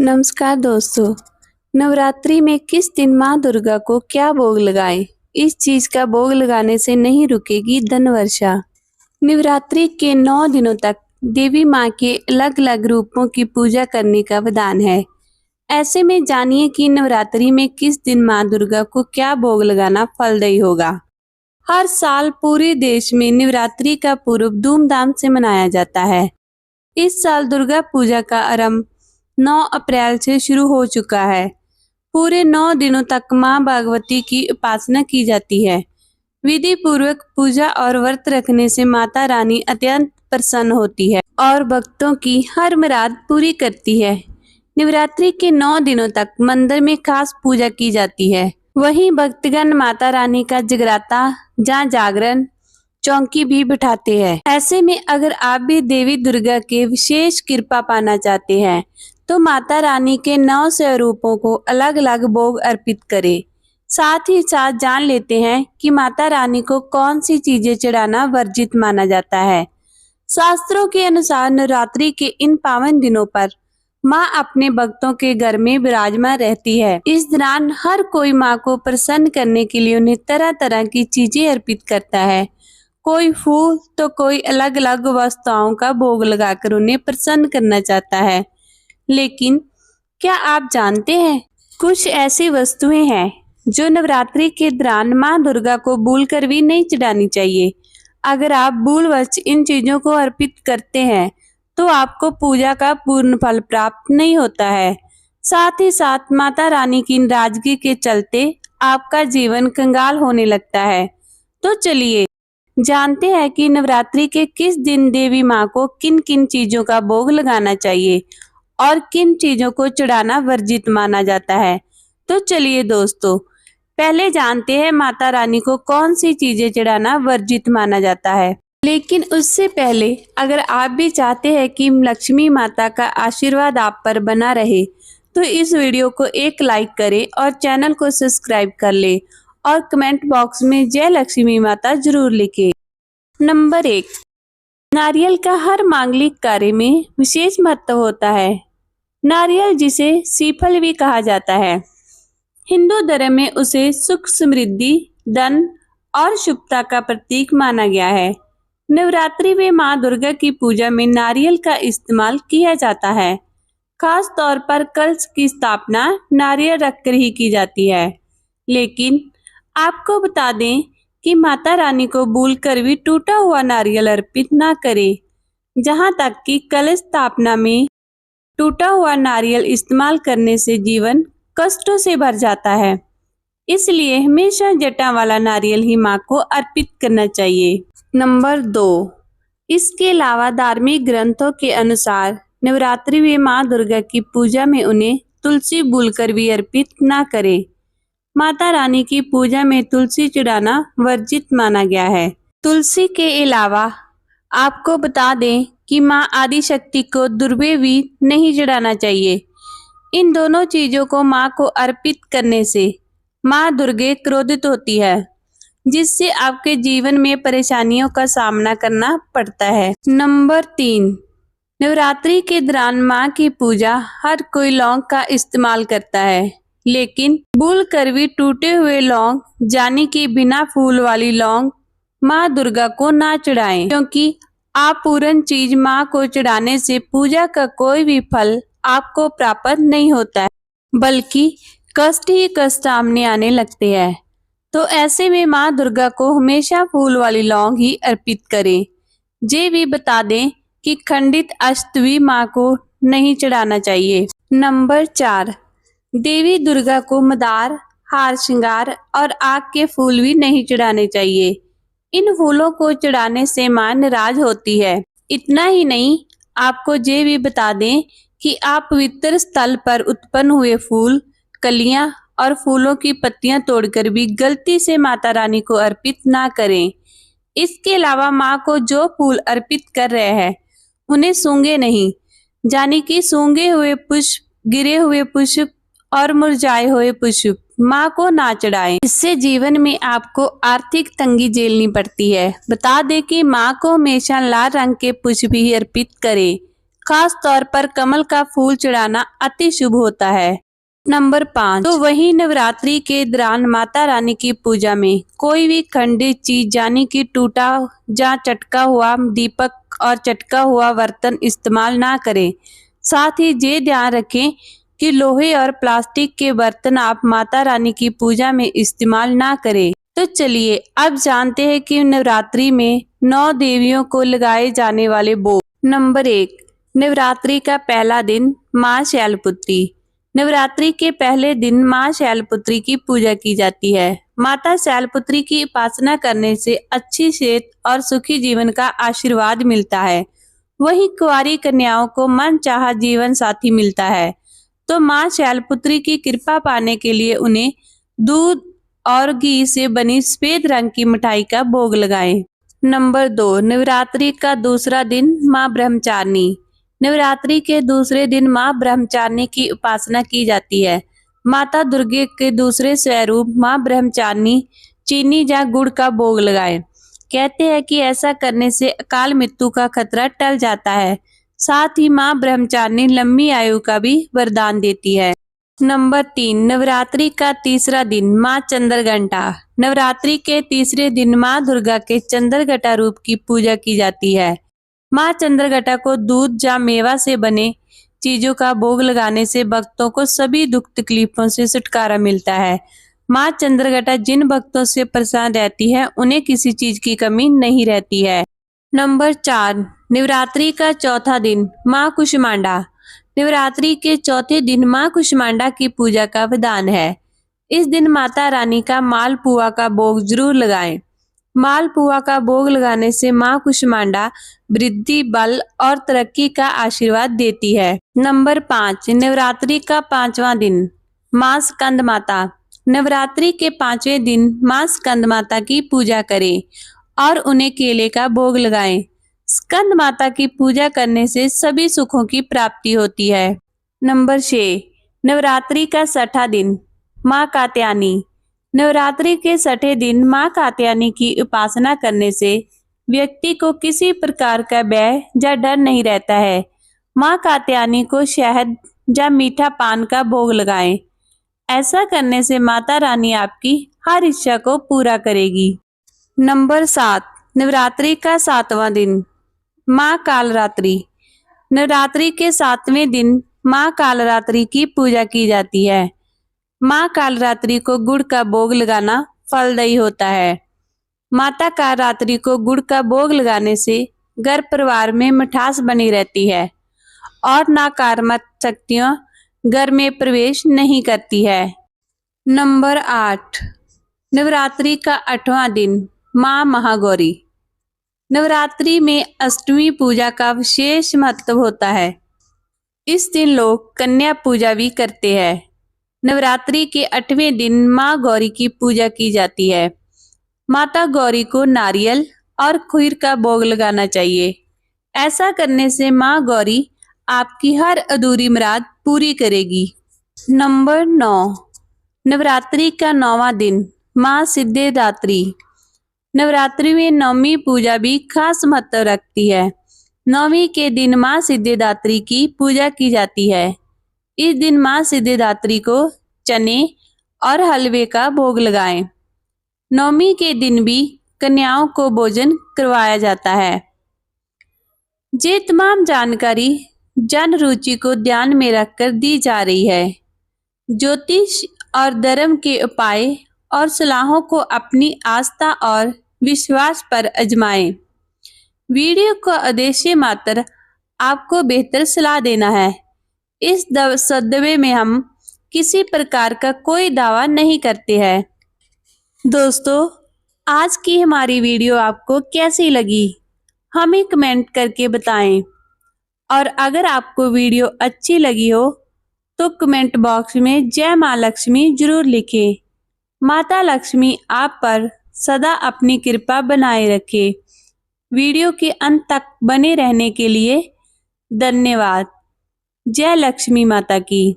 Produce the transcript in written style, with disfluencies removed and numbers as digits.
नमस्कार दोस्तों। नवरात्रि में किस दिन माँ दुर्गा को क्या भोग लगाएं? इस चीज का भोग लगाने से नहीं रुकेगी धन वर्षा। नवरात्रि के 9 दिनों तक देवी माँ के अलग अलग रूपों की पूजा करने का विधान है। ऐसे में जानिए कि नवरात्रि में किस दिन माँ दुर्गा को क्या भोग लगाना फलदायी होगा। हर साल पूरे देश में नवरात्रि का पर्व धूमधाम से मनाया जाता है। इस साल दुर्गा पूजा का आरंभ 9 अप्रैल से शुरू हो चुका है। पूरे 9 दिनों तक मां भगवती की उपासना की जाती है। विधि पूर्वक पूजा और व्रत रखने से माता रानी अत्यंत प्रसन्न होती है और भक्तों की हर मुराद पूरी करती है। नवरात्रि के 9 दिनों तक मंदिर में खास पूजा की जाती है। वहीं भक्तगण माता रानी का जगराता जहाँ जागरण चौकी भी बिठाते हैं। ऐसे में अगर आप भी देवी दुर्गा के विशेष कृपा पाना चाहते हैं तो माता रानी के 9 स्वरूपों को अलग अलग भोग अर्पित करें। साथ ही साथ जान लेते हैं कि माता रानी को कौन सी चीजें चढ़ाना वर्जित माना जाता है। शास्त्रों के अनुसार नवरात्रि के इन पावन दिनों पर माँ अपने भक्तों के घर में विराजमान रहती है। इस दौरान हर कोई माँ को प्रसन्न करने के लिए उन्हें तरह तरह की चीजें अर्पित करता है। कोई फूल तो कोई अलग अलग वस्तुओं का भोग लगाकर उन्हें प्रसन्न करना चाहता है। लेकिन क्या आप जानते हैं कुछ ऐसी वस्तुएं हैं जो नवरात्रि के दौरान माँ दुर्गा को भूलकर भी नहीं चढ़ानी चाहिए। अगर आप भूलवश इन चीजों को अर्पित करते हैं तो आपको पूजा का पूर्ण फल प्राप्त नहीं होता है। साथ ही साथ माता रानी की नाराजगी के चलते आपका जीवन कंगाल होने लगता है। तो चलिए जानते हैं कि नवरात्रि के किस दिन देवी माँ को किन किन चीजों का भोग लगाना चाहिए और किन चीजों को चढ़ाना वर्जित माना जाता है। तो चलिए दोस्तों पहले जानते हैं माता रानी को कौन सी चीजें चढ़ाना वर्जित माना जाता है। लेकिन उससे पहले अगर आप भी चाहते हैं कि लक्ष्मी माता का आशीर्वाद आप पर बना रहे तो इस वीडियो को एक लाइक करें और चैनल को सब्सक्राइब कर ले और कमेंट बॉक्स में जय लक्ष्मी माता जरूर लिखें। नंबर 1, नारियल का हर मांगलिक कार्य में विशेष महत्व होता है। नारियल जिसे सीफल भी कहा जाता है, हिंदू धर्म में उसे सुख समृद्धि धन और शुभता का प्रतीक माना गया है। नवरात्रि में माँ दुर्गा की पूजा में नारियल का इस्तेमाल किया जाता है। खास तौर पर कलश की स्थापना नारियल रखकर ही की जाती है। लेकिन आपको बता दें कि माता रानी को भूलकर भी टूटा हुआ नारियल अर्पित ना करें। जहां तक कि कलश स्थापना में टूटा हुआ नारियल इस्तेमाल करने से जीवन कष्टों से भर जाता है। इसलिए हमेशा जटा वाला नारियल ही माँ को अर्पित करना चाहिए। नंबर 2, इसके अलावा धार्मिक ग्रंथों के अनुसार नवरात्रि में माँ दुर्गा की पूजा में उन्हें तुलसी भूलकर भी अर्पित ना करें। माता रानी की पूजा में तुलसी चढ़ाना वर्जित माना गया है। तुलसी के अलावा आपको बता दें कि माँ आदि शक्ति को दुर्बे भी नहीं चढ़ाना चाहिए। इन दोनों चीजों को माँ को अर्पित करने से माँ दुर्गे क्रोधित होती है, जिससे आपके जीवन में परेशानियों का सामना करना पड़ता है। नंबर 3, नवरात्रि के दौरान माँ की पूजा हर कोई लौंग का इस्तेमाल करता है। लेकिन भूल कर भी टूटे हुए लौंग यानी कि बिना फूल वाली लौंग माँ दुर्गा को ना चढ़ाएं, क्योंकि अपूर्ण चीज माँ को चढ़ाने से पूजा का कोई भी फल आपको प्राप्त नहीं होता है, बल्कि कष्ट ही कष्ट सामने आने लगते हैं। तो ऐसे में माँ दुर्गा को हमेशा फूल वाली लौंग ही अर्पित करें। ये भी बता दें कि खंडित अष्ट भी माँ को नहीं चढ़ाना चाहिए। नंबर 4, देवी दुर्गा को मदार हार श्रृंगार और आग के फूल भी नहीं चढ़ाने चाहिए। इन फूलों को चढ़ाने से माँ नाराज होती है। इतना ही नहीं, आपको ये भी बता दें कि आप पवित्र स्थल पर उत्पन्न हुए फूल कलियां और फूलों की पत्तियां तोड़कर भी गलती से माता रानी को अर्पित ना करें। इसके अलावा माँ को जो फूल अर्पित कर रहे हैं उन्हें सूंघे नहीं, यानी कि सूंघे हुए पुष्प, गिरे हुए पुष्प और मुरझाए हुए पुष्प माँ को ना चढ़ाएं। इससे जीवन में आपको आर्थिक तंगी झेलनी पड़ती है। बता दें कि माँ को हमेशा लाल रंग के पुष्प ही अर्पित करें। खास तौर पर कमल का फूल चढ़ाना अति शुभ होता है। नंबर 5, तो वही नवरात्रि के दौरान माता रानी की पूजा में कोई भी खंडित चीज यानी कि टूटा या चटका हुआ दीपक और चटका हुआ बर्तन इस्तेमाल ना करें। साथ ही ये ध्यान रखें कि लोहे और प्लास्टिक के बर्तन आप माता रानी की पूजा में इस्तेमाल ना करें। तो चलिए अब जानते हैं कि नवरात्रि में 9 देवियों को लगाए जाने वाले भोग। नंबर 1, नवरात्रि का पहला दिन माँ शैलपुत्री। नवरात्रि के पहले दिन माँ शैलपुत्री की पूजा की जाती है। माता शैलपुत्री की उपासना करने से अच्छी सेहत और सुखी जीवन का आशीर्वाद मिलता है। वहीं कुंवारी कन्याओं को मनचाहा जीवन साथी मिलता है। तो माँ शैलपुत्री की कृपा पाने के लिए उन्हें दूध और घी से बनी सफेद रंग की मिठाई का भोग लगाएं। नंबर 2, नवरात्रि का दूसरा दिन माँ ब्रह्मचारिणी। नवरात्रि के दूसरे दिन माँ ब्रह्मचारिणी की उपासना की जाती है। माता दुर्गे के दूसरे स्वरूप माँ ब्रह्मचारिणी चीनी या गुड़ का भोग लगाएं। कहते हैं कि ऐसा करने से अकाल मृत्यु का खतरा टल जाता है। साथ ही माँ ब्रह्मचारिणी लंबी आयु का भी वरदान देती है। नंबर 3, नवरात्रि का तीसरा दिन माँ चंद्रघंटा। नवरात्रि के तीसरे दिन माँ दुर्गा के चंद्रघंटा रूप की पूजा की जाती है। माँ चंद्रघंटा को दूध या मेवा से बने चीजों का भोग लगाने से भक्तों को सभी दुख तकलीफों से छुटकारा मिलता है। माँ चंद्रघंटा जिन भक्तों से परेशान रहती है उन्हें किसी चीज की कमी नहीं रहती है। नंबर 4, नवरात्रि का चौथा दिन माँ कुष्मांडा। नवरात्रि के चौथे दिन माँ कुष्मांडा की पूजा का विधान है। इस दिन माता रानी का मालपुआ का भोग जरूर लगाएं। मालपुआ का भोग लगाने से माँ कुष्मांडा वृद्धि, बल और तरक्की का आशीर्वाद देती है। नंबर 5, नवरात्रि का पांचवा दिन माँ स्कंद माता। नवरात्रि के 5वें दिन माँ स्कंद माता की पूजा करें और उन्हें केले का भोग लगाएं। स्कंद माता की पूजा करने से सभी सुखों की प्राप्ति होती है। नंबर 6, नवरात्रि का 6ठा दिन माँ कात्यायनी। नवरात्रि के 6ठे दिन माँ कात्यायनी की उपासना करने से व्यक्ति को किसी प्रकार का भय या डर नहीं रहता है। माँ कात्यायनी को शहद या मीठा पान का भोग लगाएं। ऐसा करने से माता रानी आपकी हर इच्छा को पूरा करेगी। नंबर 7, नवरात्रि का 7वां दिन माँ कालरात्रि। नवरात्रि के 7वें दिन माँ कालरात्रि की पूजा की जाती है। माँ कालरात्रि को गुड़ का भोग लगाना फलदायी होता है। माता कालरात्रि को गुड़ का भोग लगाने से घर परिवार में मिठास बनी रहती है और नकारात्मक शक्तियाँ घर में प्रवेश नहीं करती है। नंबर 8, नवरात्रि का 8वां दिन माँ महागौरी। नवरात्रि में अष्टमी पूजा का विशेष महत्व होता है। इस दिन लोग कन्या पूजा भी करते हैं। नवरात्रि के 8वें दिन माँ गौरी की पूजा की जाती है। माता गौरी को नारियल और खीर का भोग लगाना चाहिए। ऐसा करने से माँ गौरी आपकी हर अधूरी मुराद पूरी करेगी। नंबर 9, नवरात्रि का 9वां दिन माँ सिद्धिदात्री। नवरात्रि में नवमी पूजा भी खास महत्व रखती है। नवमी के दिन माँ सिद्धिदात्री की पूजा की जाती है। इस दिन माँ सिद्धिदात्री को चने और हलवे का भोग लगाएं। नवमी के दिन भी कन्याओं को भोजन करवाया जाता है। ये तमाम जानकारी जन रुचि को ध्यान में रखकर दी जा रही है। ज्योतिष और धर्म के उपाय और सलाहों को अपनी आस्था और विश्वास पर आजमाएं। वीडियो का उद्देश्य मात्र आपको बेहतर सलाह देना है। इस सदवे में हम किसी प्रकार का कोई दावा नहीं करते हैं। दोस्तों, आज की हमारी वीडियो आपको कैसी लगी हमें कमेंट करके बताएं और अगर आपको वीडियो अच्छी लगी हो तो कमेंट बॉक्स में जय माँ लक्ष्मी जरूर लिखें। माता लक्ष्मी आप पर सदा अपनी कृपा बनाए रखे। वीडियो के अंत तक बने रहने के लिए धन्यवाद। जय लक्ष्मी माता की।